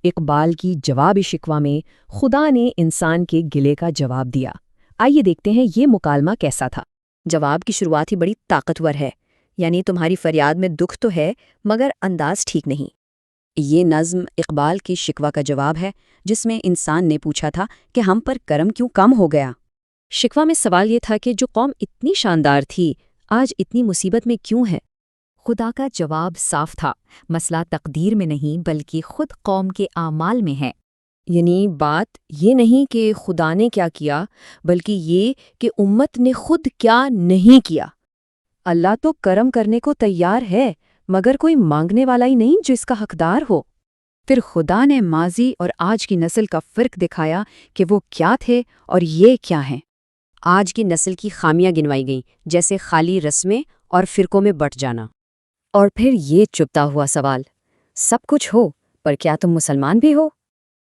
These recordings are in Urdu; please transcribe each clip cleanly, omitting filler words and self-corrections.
اقبال کی جواب شکوہ میں خدا نے انسان کے گلے کا جواب دیا۔ آئیے دیکھتے ہیں یہ مکالمہ کیسا تھا۔ جواب کی شروعات ہی بڑی طاقتور ہے، یعنی تمہاری فریاد میں دکھ تو ہے مگر انداز ٹھیک نہیں۔ یہ نظم اقبال کی شکوہ کا جواب ہے، جس میں انسان نے پوچھا تھا کہ ہم پر کرم کیوں کم ہو گیا۔ شکوہ میں سوال یہ تھا کہ جو قوم اتنی شاندار تھی آج اتنی مصیبت میں کیوں ہے؟ خدا کا جواب صاف تھا، مسئلہ تقدیر میں نہیں بلکہ خود قوم کے اعمال میں ہے۔ یعنی بات یہ نہیں کہ خدا نے کیا کیا، بلکہ یہ کہ امت نے خود کیا نہیں کیا۔ اللہ تو کرم کرنے کو تیار ہے، مگر کوئی مانگنے والا ہی نہیں جو اس کا حقدار ہو۔ پھر خدا نے ماضی اور آج کی نسل کا فرق دکھایا کہ وہ کیا تھے اور یہ کیا ہیں۔ آج کی نسل کی خامیاں گنوائی گئیں، جیسے خالی رسمیں اور فرقوں میں بٹ جانا۔ اور پھر یہ چپتا ہوا سوال، سب کچھ ہو پر کیا تم مسلمان بھی ہو؟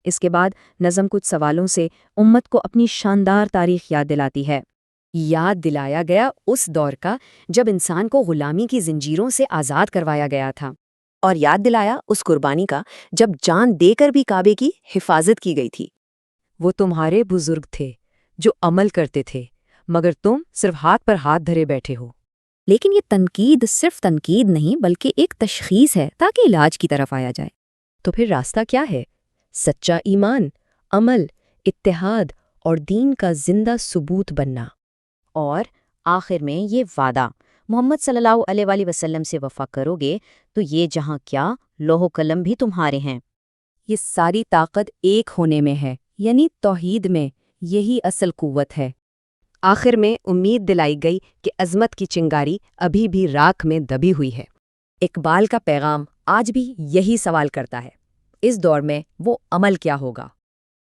اس کے بعد نظم کچھ سوالوں سے امت کو اپنی شاندار تاریخ یاد دلاتی ہے۔ یاد دلایا گیا اس دور کا جب انسان کو غلامی کی زنجیروں سے آزاد کروایا گیا تھا، اور یاد دلایا اس قربانی کا جب جان دے کر بھی کعبے کی حفاظت کی گئی تھی۔ وہ تمہارے بزرگ تھے جو عمل کرتے تھے، مگر تم صرف ہاتھ پر ہاتھ دھرے بیٹھے ہو۔ لیکن یہ تنقید صرف تنقید نہیں بلکہ ایک تشخیص ہے تاکہ علاج کی طرف آیا جائے۔ تو پھر راستہ کیا ہے؟ سچا ایمان، عمل، اتحاد اور دین کا زندہ ثبوت بننا۔ اور آخر میں یہ وعدہ، محمد صلی اللہ علیہ وآلہ وسلم سے وفا کرو گے تو یہ جہاں کیا لوح و قلم بھی تمہارے ہیں۔ یہ ساری طاقت ایک ہونے میں ہے، یعنی توحید میں۔ یہی اصل قوت ہے۔ آخر میں امید دلائی گئی کہ عظمت کی چنگاری ابھی بھی راکھ میں دبی ہوئی ہے۔ اقبال کا پیغام آج بھی یہی سوال کرتا ہے، اس دور میں وہ عمل کیا ہوگا؟